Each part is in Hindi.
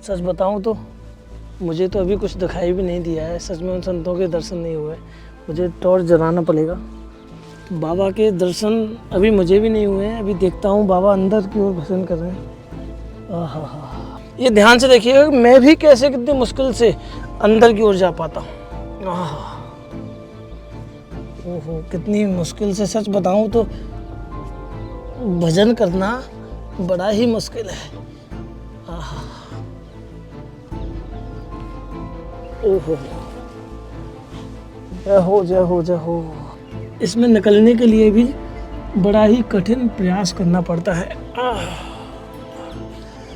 सच बताऊं तो मुझे तो अभी कुछ दिखाई भी नहीं दिया है। सच में उन संतों के दर्शन नहीं हुए। मुझे टॉर्च जलाना पड़ेगा। बाबा के दर्शन अभी मुझे भी नहीं हुए हैं। अभी देखता हूँ बाबा अंदर की ओर भजन कर रहे हैं। आहा, ये ध्यान से देखिएगा मैं भी कैसे कितनी मुश्किल से अंदर की ओर जा पाता हूँ। ओहो, कितनी मुश्किल से, सच बताऊँ तो भजन करना बड़ा ही मुश्किल है। ओहो, जय हो जय हो जय हो। इसमें निकलने के लिए भी बड़ा ही कठिन प्रयास करना पड़ता है।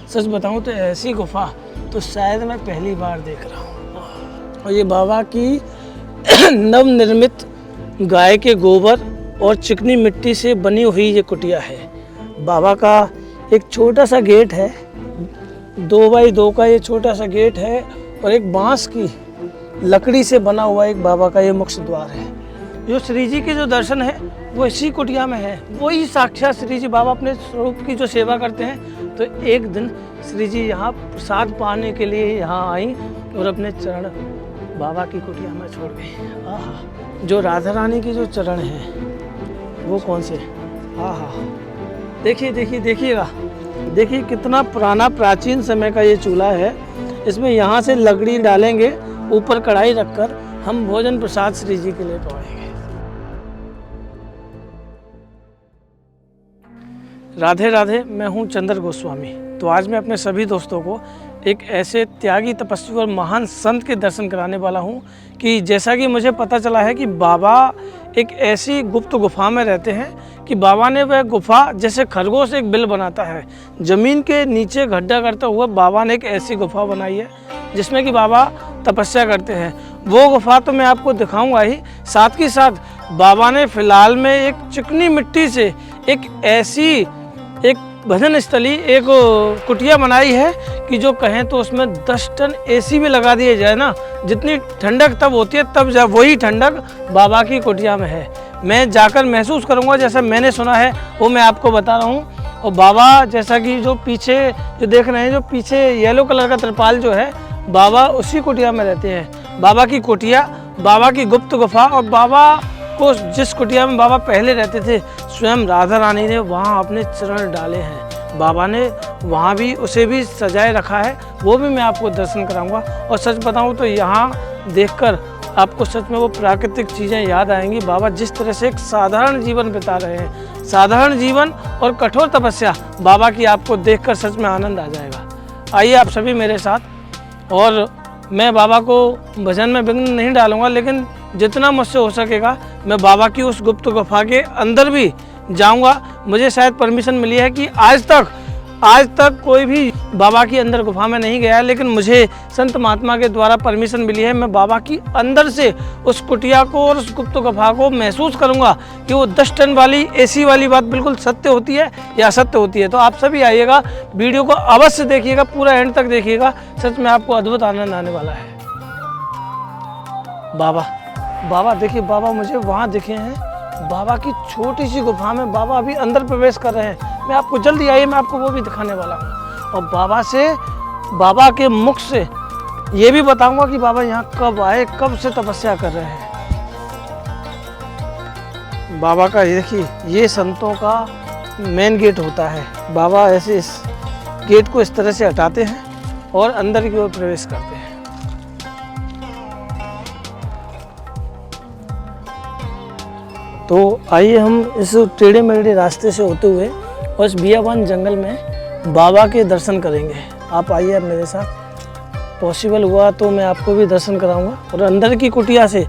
सच बताऊं तो ऐसी गुफा तो शायद मैं पहली बार देख रहा हूँ। और ये बाबा की नवनिर्मित गाय के गोबर और चिकनी मिट्टी से बनी हुई ये कुटिया है। बाबा का एक छोटा सा गेट है, 2x2 का ये छोटा सा गेट है और एक बांस की लकड़ी से बना हुआ एक बाबा का ये मुख्य द्वार है। जो श्री जी के जो दर्शन है वो इसी कुटिया में है। वही साक्षात श्री जी बाबा अपने स्वरूप की जो सेवा करते हैं। तो एक दिन श्री जी यहाँ प्रसाद पाने के लिए यहाँ आई और अपने चरण बाबा की कुटिया में छोड़ गए। आहा, जो राधा रानी के जो चरण हैं वो कौन से, आहा, देखिए देखिए देखिएगा, देखिए कितना पुराना प्राचीन समय का ये चूल्हा है। इसमें यहाँ से लकड़ी डालेंगे, ऊपर कढ़ाई रखकर हम भोजन प्रसाद श्री जी के लिए पवाएंगे। राधे राधे, मैं हूँ चंद्र गोस्वामी। तो आज मैं अपने सभी दोस्तों को एक ऐसे त्यागी, तपस्वी और महान संत के दर्शन कराने वाला हूँ कि जैसा कि मुझे पता चला है कि बाबा एक ऐसी गुप्त गुफा में रहते हैं कि बाबा ने वह गुफा जैसे खरगोश एक बिल बनाता है, ज़मीन के नीचे गड्ढा करते हुए बाबा ने एक ऐसी गुफा बनाई है जिसमें कि बाबा तपस्या करते हैं। वो गुफा तो मैं आपको दिखाऊंगा ही, साथ ही साथ बाबा ने फिलहाल में एक चिकनी मिट्टी से एक ऐसी एक भजन स्थली, एक कुटिया बनाई है कि जो कहें तो उसमें 10 टन एसी भी लगा दिए जाए ना, जितनी ठंडक तब होती है तब जब वही ठंडक बाबा की कुटिया में है। मैं जाकर महसूस करूंगा, जैसा मैंने सुना है वो मैं आपको बता रहा हूँ। और बाबा जैसा कि जो पीछे जो देख रहे हैं, जो पीछे येलो कलर का तिरपाल जो है, बाबा उसी कुटिया में रहते हैं। बाबा की कुटिया, बाबा की गुप्त गुफा, और बाबा को जिस कुटिया में बाबा पहले रहते थे स्वयं राधा रानी ने वहाँ अपने चरण डाले हैं। बाबा ने वहाँ भी उसे भी सजाए रखा है, वो भी मैं आपको दर्शन कराऊंगा। और सच बताऊं तो यहाँ देखकर आपको सच में वो प्राकृतिक चीज़ें याद आएंगी। बाबा जिस तरह से एक साधारण जीवन बिता रहे हैं, साधारण जीवन और कठोर तपस्या, बाबा की आपको देखकर सच में आनंद आ जाएगा। आइए आप सभी मेरे साथ। और मैं बाबा को भजन में विघ्न नहीं डालूंगा, लेकिन जितना मुझसे हो सकेगा मैं बाबा की उस गुप्त गुफा के अंदर भी जाऊंगा। मुझे शायद परमिशन मिली है कि आज तक कोई भी बाबा की अंदर गुफा में नहीं गया है, लेकिन मुझे संत महात्मा के द्वारा परमिशन मिली है। मैं बाबा की अंदर से उस कुटिया को और उस गुप्त गुफा को महसूस करूंगा कि वो 10 टन वाली एसी वाली बात बिल्कुल सत्य होती है या असत्य होती है। तो आप सभी आइएगा, वीडियो को अवश्य देखिएगा, पूरा एंड तक देखिएगा। सच में आपको अद्भुत आनंद आने वाला है। बाबा देखिए, बाबा मुझे वहाँ दिखे हैं। बाबा की छोटी सी गुफा में बाबा अभी अंदर प्रवेश कर रहे हैं। मैं आपको जल्दी आइए, मैं आपको वो भी दिखाने वाला हूँ। और बाबा के मुख से ये भी बताऊंगा कि बाबा यहाँ कब आए, कब से तपस्या कर रहे हैं। बाबा का देखिए, ये संतों का मेन गेट होता है। बाबा ऐसे इस गेट को इस तरह से हटाते हैं और अंदर की ओर प्रवेश करते हैं। तो आइए हम इस टेढ़े मेढ़े रास्ते से होते हुए और इस बियाबान जंगल में बाबा के दर्शन करेंगे। आप आइए अब मेरे साथ। पॉसिबल हुआ तो मैं आपको भी दर्शन कराऊंगा और अंदर की कुटिया से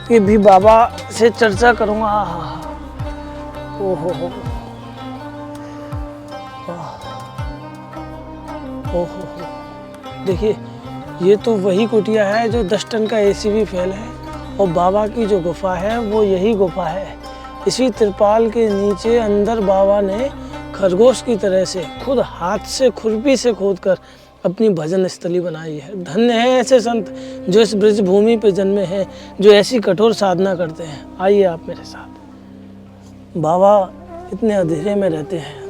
कि भी बाबा से चर्चा करूंगा। ओहो, ओहो, देखिए ये तो वही कुटिया है जो 10 टन का एसी भी फेल है। और बाबा की जो गुफा है वो यही गुफा है। इसी तिरपाल के नीचे अंदर बाबा ने खरगोश की तरह से खुद हाथ से खुरपी से खोदकर अपनी भजन स्थली बनाई है। धन्य है ऐसे संत जो इस ब्रज भूमि पे जन्मे हैं, जो ऐसी कठोर साधना करते हैं। आइए आप मेरे साथ। बाबा इतने अंधेरे में रहते हैं।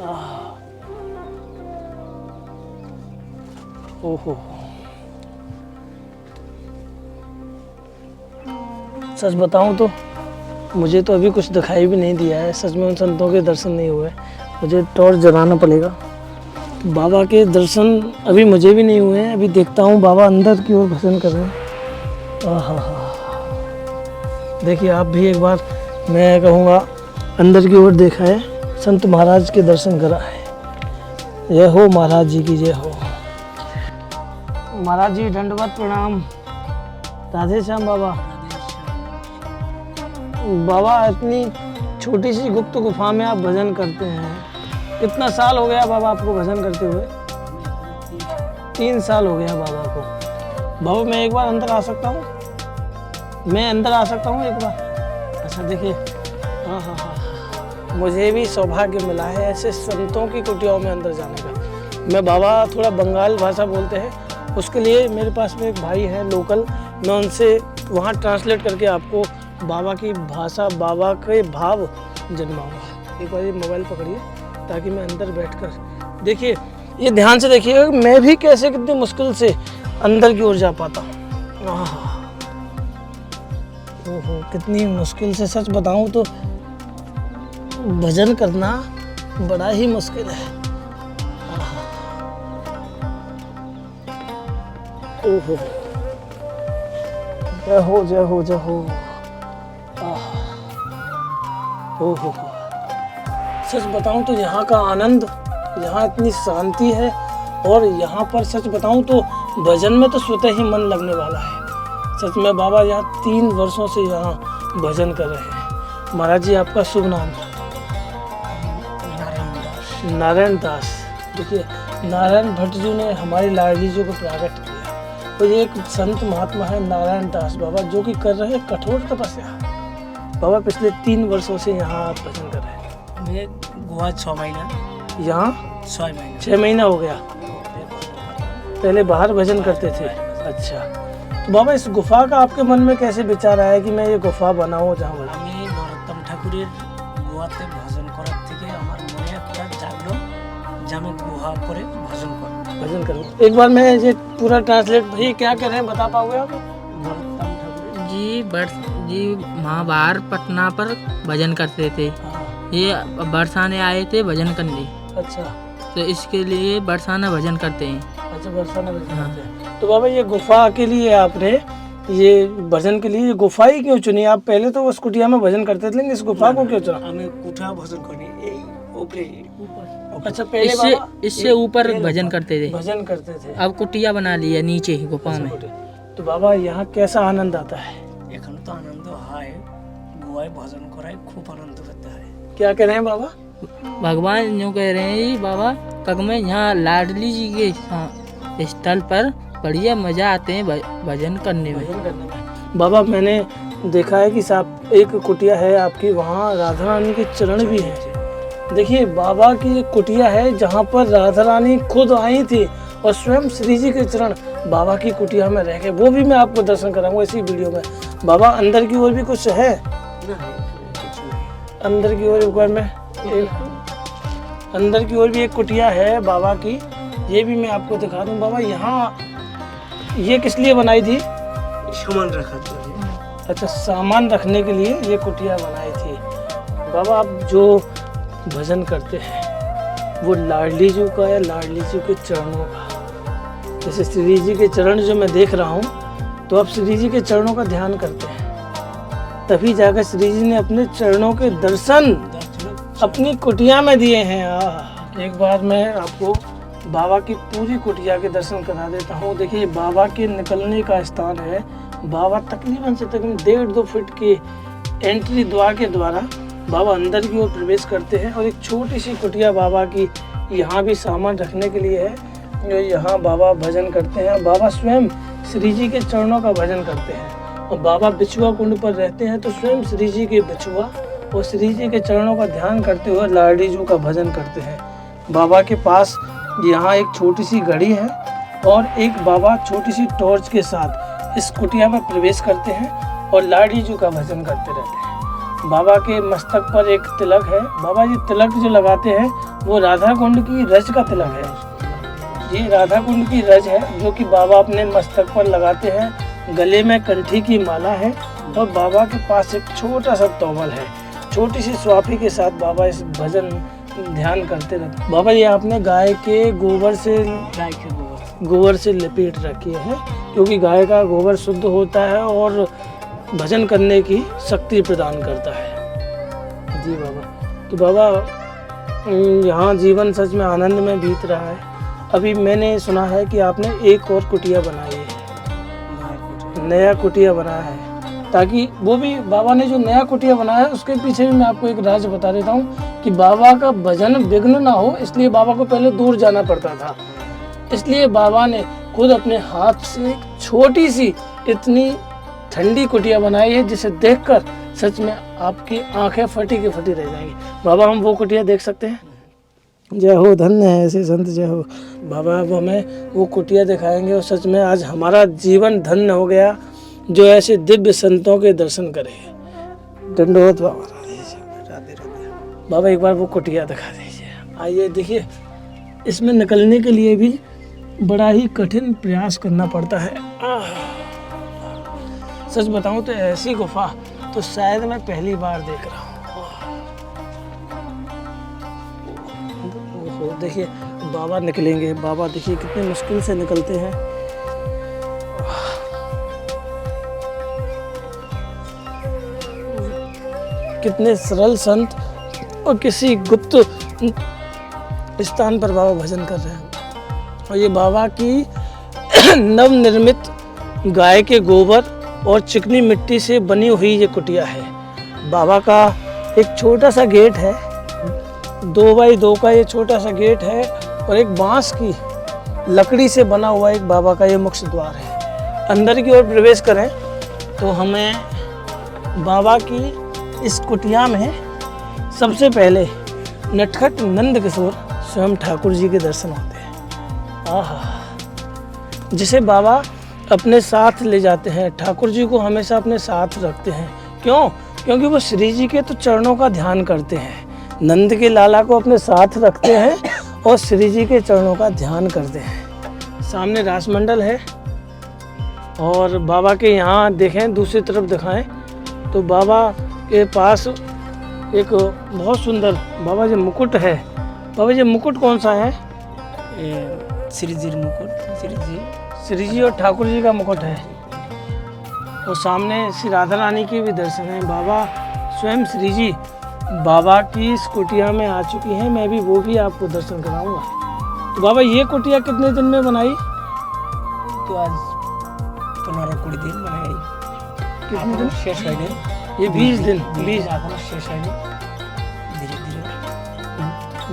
ओहो, सच बताऊं तो मुझे तो अभी कुछ दिखाई भी नहीं दिया है। सच में उन संतों के दर्शन नहीं हुए। मुझे टॉर्च जलाना पड़ेगा। बाबा के दर्शन अभी मुझे भी नहीं हुए हैं। अभी देखता हूँ बाबा अंदर की ओर भजन कर रहे हैं। आहा हा, देखिए आप भी एक बार, मैं कहूँगा अंदर की ओर देखा है, संत महाराज के दर्शन करा है। जय हो महाराज जी की, जय हो महाराज जी। दंडवत प्रणाम। राधे श्याम बाबा। बाबा इतनी छोटी सी गुप्त गुफा में आप भजन करते हैं, कितना साल हो गया बाबा आपको भजन करते हुए? 3 साल हो गया बाबा को। बाबा मैं एक बार अंदर आ सकता हूँ? मैं अंदर आ सकता हूँ एक बार? अच्छा देखिए, हाँ हाँ हाँ, मुझे भी सौभाग्य मिला है ऐसे संतों की कुटियाओं में अंदर जाने का। मैं बाबा थोड़ा बंगाल भाषा बोलते हैं, उसके लिए मेरे पास में एक भाई है लोकल, मैं उनसे वहाँ ट्रांसलेट करके आपको बाबा की भाषा, बाबा के भाव जन्माऊंगा। एक बार ये मोबाइल पकड़िए ताकि मैं अंदर बैठकर देखिए, ये ध्यान से देखिए मैं भी कैसे कितनी मुश्किल से अंदर की ओर जा पाता हूँ। ओहो, कितनी मुश्किल से, सच बताऊं तो भजन करना बड़ा ही मुश्किल है। ओहो, जय हो जय हो जय हो। ओहो, सच बताऊं तो यहाँ का आनंद, यहाँ इतनी शांति है, और यहाँ पर सच बताऊं तो भजन में तो स्वतः ही मन लगने वाला है। सच में बाबा यहाँ 3 वर्षों से यहाँ भजन कर रहे हैं। महाराज जी आपका शुभ नाम? नारायण दास। देखिए नारायण भट्ट जी ने हमारी लाडली जी को प्रकट किया, तो ये एक संत महात्मा है नारायण दास बाबा, जो कि कर रहे हैं कठोर तपस्या। बाबा पिछले 3 वर्षों से यहाँ आप भजन कर रहे हैं। मैं गोवा 6 महीना, यहाँ 6 महीना हो गया। पहले बाहर भजन करते थे। अच्छा, तो बाबा इस गुफा का आपके मन में कैसे विचार आया कि मैं ये गुफा बनाऊँ जहाँ भजन? আমি নরোত্তম ঠাকুরের গোয়াতে ভজন করার থেকে আমার মনে একটা জাগলো যে আমি গুহা করে ভজন करूँ। एक बार मैं ये पूरा ट्रांसलेट, भाई क्या कह रहे हैं बता पाओगे आप? नरोत्तम ठाकुर जी वहाँ बाहर पटना पर भजन करते थे। ये बरसाने आए थे भजन करने। अच्छा, तो इसके लिए बरसाना भजन करते हैं। अच्छा बरसाना भजन करते हैं। तो बाबा ये गुफा के लिए आपने, ये भजन के लिए ये गुफा ही क्यों चुनी? आप पहले तो उस कुटिया में भजन करते थे, लेकिन इस गुफा को क्यों चुना? हमें कुठा भजन करने अच्छा, पहले इससे ऊपर भजन करते थे, अब कुटिया बना लिया नीचे ही गुफा में। तो बाबा यहाँ कैसा आनंद आता है? এখন তো আনন্দ হয়, গোয়ায় ভজন করায় খুব আনন্দ होता है। क्या कह रहे हैं बाबा? भगवान यूँ कह रहे हैं बाबा कग में यहाँ लाडली जी के स्थल पर बढ़िया मजा आते हैं भजन करने में। बाबा मैंने देखा है कि साहब एक कुटिया है आपकी, वहाँ राधा रानी के चरण भी हैं। देखिए बाबा की एक कुटिया है जहाँ पर राधा रानी खुद आई थी और स्वयं श्री जी के चरण बाबा की कुटिया में रह गए। वो भी मैं आपको दर्शन कराऊंगा इसी वीडियो में। बाबा अंदर की ओर भी कुछ है? अंदर की ओर एक बार मैं अंदर की ओर भी एक कुटिया है बाबा की, ये भी मैं आपको दिखा दूं। बाबा यहाँ ये किस लिए बनाई थी? सामान रखा था। अच्छा, सामान रखने के लिए ये कुटिया बनाई थी। बाबा आप जो भजन करते हैं वो लाडली जी का या लाडली जी के चरणों का? जैसे श्री जी के चरण जो मैं देख रहा हूँ, तो आप श्री जी के चरणों का ध्यान करते हैं, तभी जाकर श्री जी ने अपने चरणों के दर्शन अपनी कुटिया में दिए हैं। एक बार मैं आपको बाबा की पूरी कुटिया के दर्शन करा देता हूँ। देखिए बाबा के निकलने का स्थान है। बाबा तकरीबन से तकरीबन 1.5-2 फीट के एंट्री द्वार के द्वारा बाबा अंदर की ओर प्रवेश करते हैं, और एक छोटी सी कुटिया बाबा की यहाँ भी सामान रखने के लिए है, जो यहाँ बाबा भजन करते हैं। बाबा स्वयं श्री जी के चरणों का भजन करते हैं, और बाबा बिछुआ कुंड पर रहते हैं, तो स्वयं श्री जी के बिछुआ और श्री जी के चरणों का ध्यान करते हुए लाडली जी का भजन करते हैं। बाबा के पास यहाँ एक छोटी सी घड़ी है, और एक बाबा छोटी सी टॉर्च के साथ इस कुटिया में प्रवेश करते हैं और लाडली जी का भजन करते रहते हैं। बाबा के मस्तक पर एक तिलक है। बाबा जी तिलक जो लगाते हैं वो राधा कुंड की रज का तिलक है। ये राधा कुंड की रज है जो कि बाबा अपने मस्तक पर लगाते हैं। गले में कंठी की माला है और बाबा के पास एक छोटा सा तोमल है। छोटी सी स्वापी के साथ बाबा इस भजन ध्यान करते रहते। बाबा ये आपने गाय के गोबर से लपेट रखी है क्योंकि गाय का गोबर शुद्ध होता है और भजन करने की शक्ति प्रदान करता है। जी बाबा, तो बाबा यहाँ जीवन सच में आनंद में बीत रहा है। अभी मैंने सुना है कि आपने एक और कुटिया बनाई है, नया कुटिया बनाया है, ताकि वो भी बाबा ने जो नया कुटिया बनाया है उसके पीछे भी मैं आपको एक राज बता देता हूँ कि बाबा का भजन विघ्न ना हो, इसलिए बाबा को पहले दूर जाना पड़ता था। इसलिए बाबा ने खुद अपने हाथ से एक छोटी सी इतनी ठंडी कुटिया बनाई है जिसे देखकर सच में आपकी आंखें फटी की फटी रह जाएंगी। बाबा हम वो कुटिया देख सकते हैं? जय हो, धन्य है ऐसे संत, जय हो। बाबा अब हमें वो कुटिया दिखाएंगे और सच में आज हमारा जीवन धन्य हो गया जो ऐसे दिव्य संतों के दर्शन करे। दंडोत बाबा, बाबा एक बार वो कुटिया दिखा दीजिए। आइए देखिए, इसमें निकलने के लिए भी बड़ा ही कठिन प्रयास करना पड़ता है। सच बताऊं तो ऐसी गुफा तो शायद मैं पहली बार देख रहा हूँ। देखिए बाबा निकलेंगे, बाबा देखिए कितने मुश्किल से निकलते हैं। कितने सरल संत और किसी गुप्त स्थान पर बाबा भजन कर रहे हैं। और ये बाबा की नवनिर्मित गाय के गोबर और चिकनी मिट्टी से बनी हुई ये कुटिया है। बाबा का एक छोटा सा गेट है, 2x2 का ये छोटा सा गेट है और एक बांस की लकड़ी से बना हुआ एक बाबा का ये मुख्य द्वार है। अंदर की ओर प्रवेश करें तो हमें बाबा की इस कुटिया में सबसे पहले नटखट नंद किशोर स्वयं ठाकुर जी के दर्शन होते हैं। आहा, जिसे बाबा अपने साथ ले जाते हैं। ठाकुर जी को हमेशा अपने साथ रखते हैं। क्यों? क्योंकि वो श्री जी के तो चरणों का ध्यान करते हैं। नंद के लाला को अपने साथ रखते हैं और श्री जी के चरणों का ध्यान करते हैं। सामने रासमंडल है और बाबा के यहाँ देखें, दूसरी तरफ दिखाएं तो बाबा के पास एक बहुत सुंदर बाबा जी मुकुट है। बाबा जी मुकुट कौन सा है? श्री जी मुकुट, श्री जी और ठाकुर जी का मुकुट है। और सामने श्री राधा रानी के भी दर्शन हैं। बाबा स्वयं श्री जी बाबा की इस कुटिया में आ चुकी हैं। मैं भी वो भी आपको दर्शन कराऊंगा। तो बाबा ये कुटिया कितने दिन में बनाई? तो आज 15-20 दिन बनाई। कितने दिन? शेष है दिन, ये 20 दिन,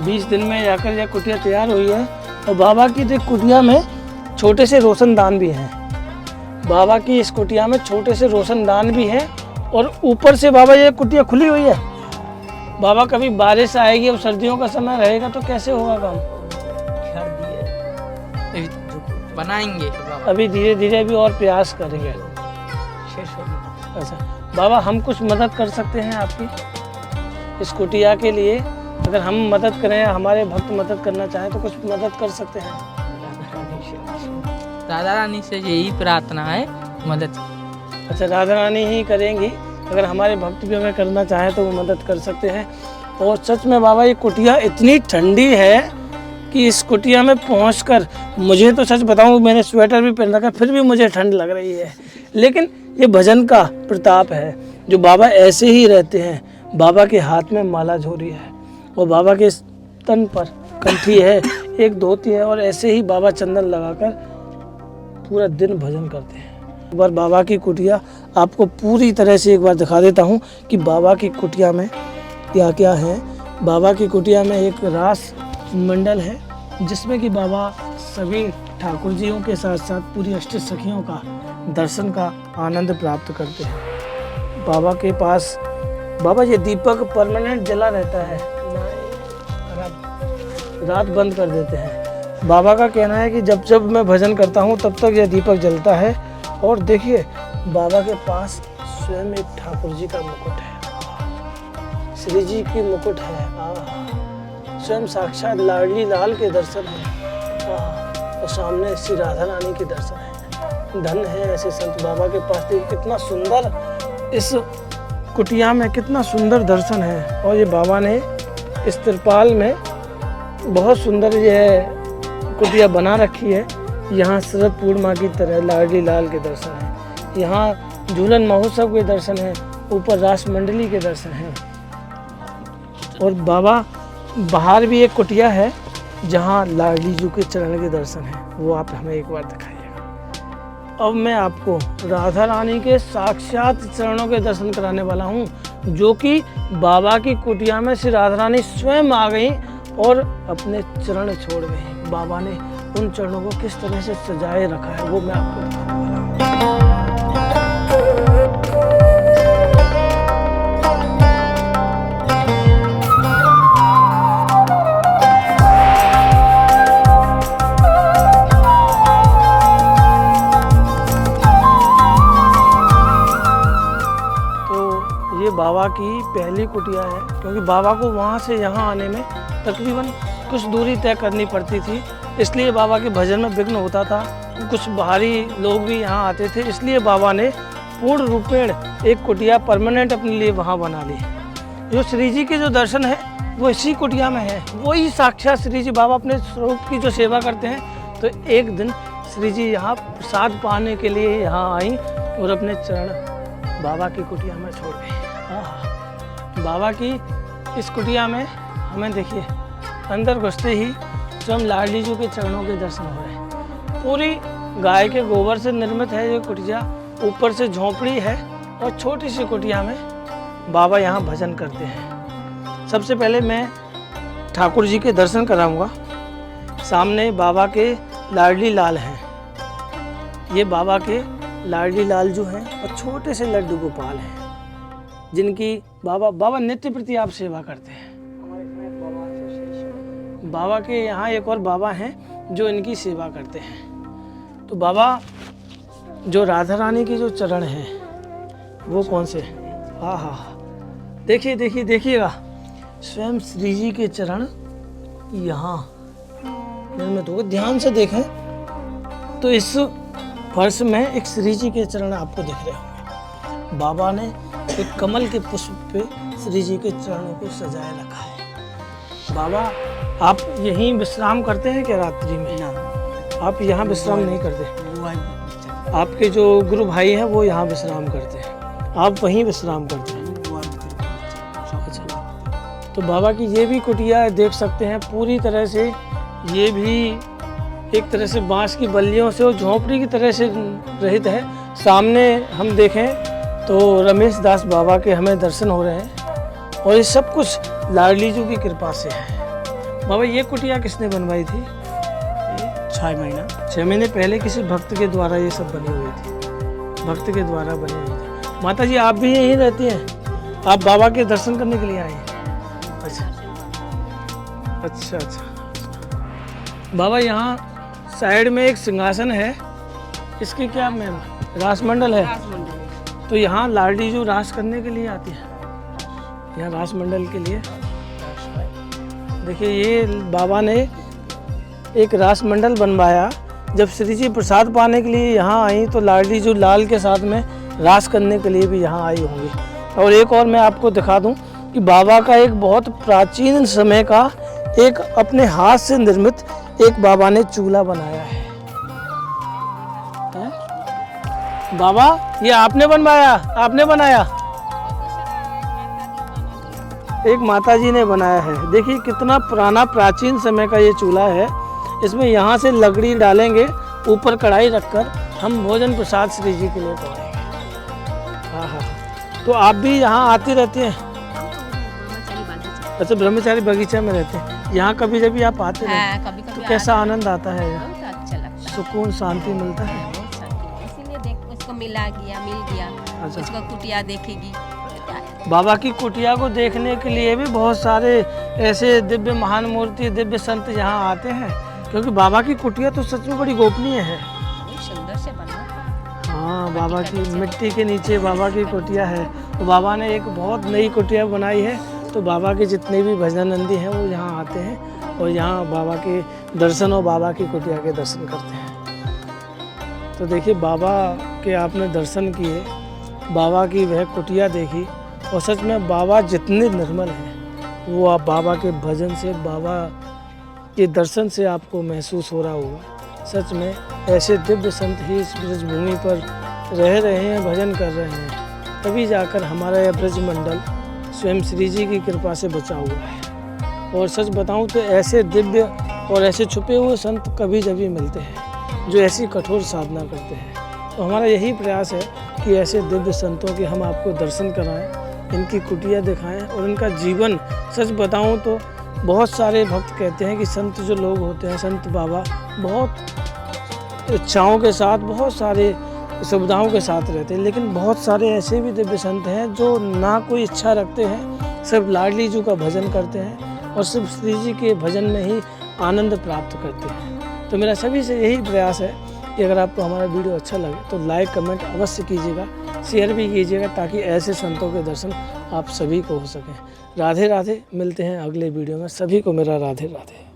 20 दिन में जाकर यह कुटिया तैयार हुई है। और बाबा की तो कुटिया में छोटे से रोशनदान भी हैं। बाबा की इस कुटिया में छोटे से रोशनदान भी हैं और ऊपर से बाबा ये कुटिया खुली हुई है। बाबा कभी बारिश आएगी, अब सर्दियों का समय रहेगा तो कैसे होगा काम? बनाएंगे अभी धीरे धीरे अभी और प्रयास करेंगे। अच्छा बाबा, हम कुछ मदद कर सकते हैं आपकी इस कुटिया के लिए? अगर हम मदद करें, हमारे भक्त मदद करना चाहें तो कुछ मदद कर सकते हैं? राधा रानी से यही प्रार्थना है, मदद। अच्छा, राधा रानी ही करेंगी। अगर हमारे भक्त भी हमें करना चाहें तो वो मदद कर सकते हैं। और सच में बाबा ये कुटिया इतनी ठंडी है कि इस कुटिया में पहुंचकर मुझे तो सच बताऊं, मैंने स्वेटर भी पहन रखा है फिर भी मुझे ठंड लग रही है। लेकिन ये भजन का प्रताप है जो बाबा ऐसे ही रहते हैं। बाबा के हाथ में माला झोरी है और बाबा के तन पर कंठी है, एक धोती है और ऐसे ही बाबा चंदन लगाकर पूरा दिन भजन करते हैं। एक बार बाबा की कुटिया आपको पूरी तरह से एक बार दिखा देता हूँ कि बाबा की कुटिया में क्या क्या है। बाबा की कुटिया में एक रास मंडल है जिसमें कि बाबा सभी ठाकुर जियों के साथ साथ पूरी अष्ट सखियों का दर्शन का आनंद प्राप्त करते हैं। बाबा के पास बाबा ये दीपक परमानेंट जला रहता है, रात बंद कर देते हैं। बाबा का कहना है कि जब जब मैं भजन करता हूँ तब तक यह दीपक जलता है। और देखिए बाबा के पास स्वयं एक ठाकुर जी का मुकुट है, श्री जी की मुकुट है। स्वयं साक्षात लाडली लाल के दर्शन है। और सामने श्री राधा रानी के दर्शन है। धन है ऐसे संत बाबा के पास। देखिए कितना सुंदर इस कुटिया में कितना सुंदर दर्शन है। और ये बाबा ने इस तिरपाल में बहुत सुंदर ये कुटिया बना रखी है। यहाँ शरद पूर्णिमा की तरह लाडली लाल के दर्शन है। यहाँ झूलन महोत्सव के दर्शन है। ऊपर रास मंडली के दर्शन हैं। और बाबा बाहर भी एक कुटिया है जहाँ लाडली जी के चरण के दर्शन हैं। वो आप हमें एक बार दिखाइएगा। अब मैं आपको राधा रानी के साक्षात चरणों के दर्शन कराने वाला हूँ, जो कि बाबा की कुटिया में श्री राधा रानी स्वयं आ गई और अपने चरण छोड़ गई। बाबा ने उन चरणों को किस तरह से सजाए रखा है वो मैं आपको दिखाने वाला हूँ। ये बाबा की पहली कुटिया है, क्योंकि बाबा को वहाँ से यहाँ आने में तकरीबन कुछ दूरी तय करनी पड़ती थी, इसलिए बाबा के भजन में विघ्न होता था। कुछ बाहरी लोग भी यहाँ आते थे, इसलिए बाबा ने पूर्ण रूपेण एक कुटिया परमानेंट अपने लिए वहाँ बना ली। जो श्री जी के जो दर्शन है वो इसी कुटिया में है। वही साक्षात श्री जी बाबा अपने स्वरूप की जो सेवा करते हैं। तो एक दिन श्री जी यहाँ प्रसाद पाने के लिए यहाँ आई और अपने चरण बाबा की कुटिया में छोड़ गई। बाबा की इस कुटिया में हमें देखिए अंदर घुसते ही स्वयं लाडली जी के चरणों के दर्शन हो रहे हैं। पूरी गाय के गोबर से निर्मित है ये कुटिया। ऊपर से झोंपड़ी है और छोटी सी कुटिया में बाबा यहाँ भजन करते हैं। सबसे पहले मैं ठाकुर जी के दर्शन कराऊंगा। सामने बाबा के लाडली लाल हैं। ये बाबा के लाडली लाल जो हैं और छोटे से लड्डू गोपाल हैं, जिनकी बाबा नित्य प्रति आप सेवा करते हैं। बाबा के यहाँ एक और बाबा हैं जो इनकी सेवा करते हैं। तो बाबा जो राधा रानी के जो चरण हैं वो कौन से? देखिए देखिए देखिएगा, स्वयं श्री जी के चरण यहाँ निर्मित होगा। ध्यान से देखें तो इस फर्श में एक श्री जी के चरण आपको दिख रहे होंगे। बाबा ने एक कमल के पुष्प पे श्री जी के चरणों को सजाए रखा है। बाबा आप यहीं विश्राम करते हैं क्या रात्रि में? आप यहाँ विश्राम नहीं करते? आपके जो गुरु भाई हैं वो यहाँ विश्राम करते हैं, आप वहीं विश्राम करते हैं। अच्छा, तो बाबा की ये भी कुटिया देख सकते हैं पूरी तरह से। ये भी एक तरह से बांस की बल्लियों से और झोंपड़ी की तरह से रहित है। सामने हम देखें तो रमेश दास बाबा के हमें दर्शन हो रहे हैं और ये सब कुछ लाडली जी की कृपा से है। बाबा ये कुटिया किसने बनवाई थी? 6 महीने पहले किसी भक्त के द्वारा ये सब बनी हुई थी। भक्त के द्वारा बनी हुई थी। माता जी आप भी यहीं रहती हैं? आप बाबा के दर्शन करने के लिए आए हैं? अच्छा। बाबा यहाँ साइड में एक सिंहासन है, इसकी क्या मैम? रासमंडल है। तो यहाँ लाडली जो रास करने के लिए आती है, यहाँ रास मंडल के लिए। देखिए ये बाबा ने एक रास मंडल बनवाया। जब श्री जी प्रसाद पाने के लिए यहाँ आई तो लाडली जो लाल के साथ में रास करने के लिए भी यहाँ आई होंगी। और एक और मैं आपको दिखा दूँ कि बाबा का एक बहुत प्राचीन समय का एक अपने हाथ से निर्मित एक बाबा ने चूल्हा बनाया है। बाबा ये आपने बनवाया? आपने बनाया? एक माता जी ने बनाया है। देखिए कितना पुराना प्राचीन समय का ये चूल्हा है। इसमें यहाँ से लकड़ी डालेंगे, ऊपर कढ़ाई रखकर हम भोजन प्रसाद श्री जी के लिए पकाएंगे। तो आप भी यहाँ आती रहती हैं? अच्छा, ब्रह्मचारी बगीचा में रहते हैं। यहाँ कभी जब आप आते हैं तो कैसा आनंद आता है? अच्छा लगता है, सुकून शांति मिलता है। इसीलिए देख उसको मिल गया। अच्छा। उसका कुटिया देखेगी। बाबा की कुटिया को देखने के लिए भी बहुत सारे ऐसे दिव्य महान मूर्ति दिव्य संत यहाँ आते हैं, क्योंकि बाबा की कुटिया तो सच में बड़ी गोपनीय है। सुंदर से बना। हाँ, बाबा की मिट्टी के नीचे बाबा की कुटिया है। तो बाबा ने एक बहुत नई कुटिया बनाई है। तो बाबा के जितने भी भजनानंदी हैं वो यहाँ आते हैं और यहाँ बाबा के दर्शन और बाबा की कुटिया के दर्शन करते हैं। तो देखिए बाबा के आपने दर्शन किए, बाबा की वह कुटिया देखी और सच में बाबा जितने निर्मल हैं वो आप बाबा के भजन से, बाबा के दर्शन से आपको महसूस हो रहा होगा। सच में ऐसे दिव्य संत ही इस ब्रज भूमि पर रह रहे हैं, भजन कर रहे हैं, तभी जाकर हमारा यह ब्रज मंडल स्वयं श्री जी की कृपा से बचा हुआ है। और सच बताऊं तो ऐसे दिव्य और ऐसे छुपे हुए संत कभी जभी मिलते हैं जो ऐसी कठोर साधना करते हैं। तो हमारा यही प्रयास है कि ऐसे दिव्य संतों के हम आपको दर्शन कराएं, इनकी कुटिया दिखाएं और इनका जीवन। सच बताऊं तो बहुत सारे भक्त कहते हैं कि संत जो लोग होते हैं, संत बाबा बहुत इच्छाओं के साथ, बहुत सारे सुविधाओं के साथ रहते हैं, लेकिन बहुत सारे ऐसे भी दिव्य संत हैं जो ना कोई इच्छा रखते हैं, सिर्फ लाडली जी का भजन करते हैं और सिर्फ श्री जी के भजन में ही आनंद प्राप्त करते हैं। तो मेरा सभी से यही प्रयास है कि अगर आपको हमारा वीडियो अच्छा लगे तो लाइक कमेंट अवश्य कीजिएगा, शेयर भी कीजिएगा, ताकि ऐसे संतों के दर्शन आप सभी को हो सकें। राधे राधे, मिलते हैं अगले वीडियो में। सभी को मेरा राधे राधे।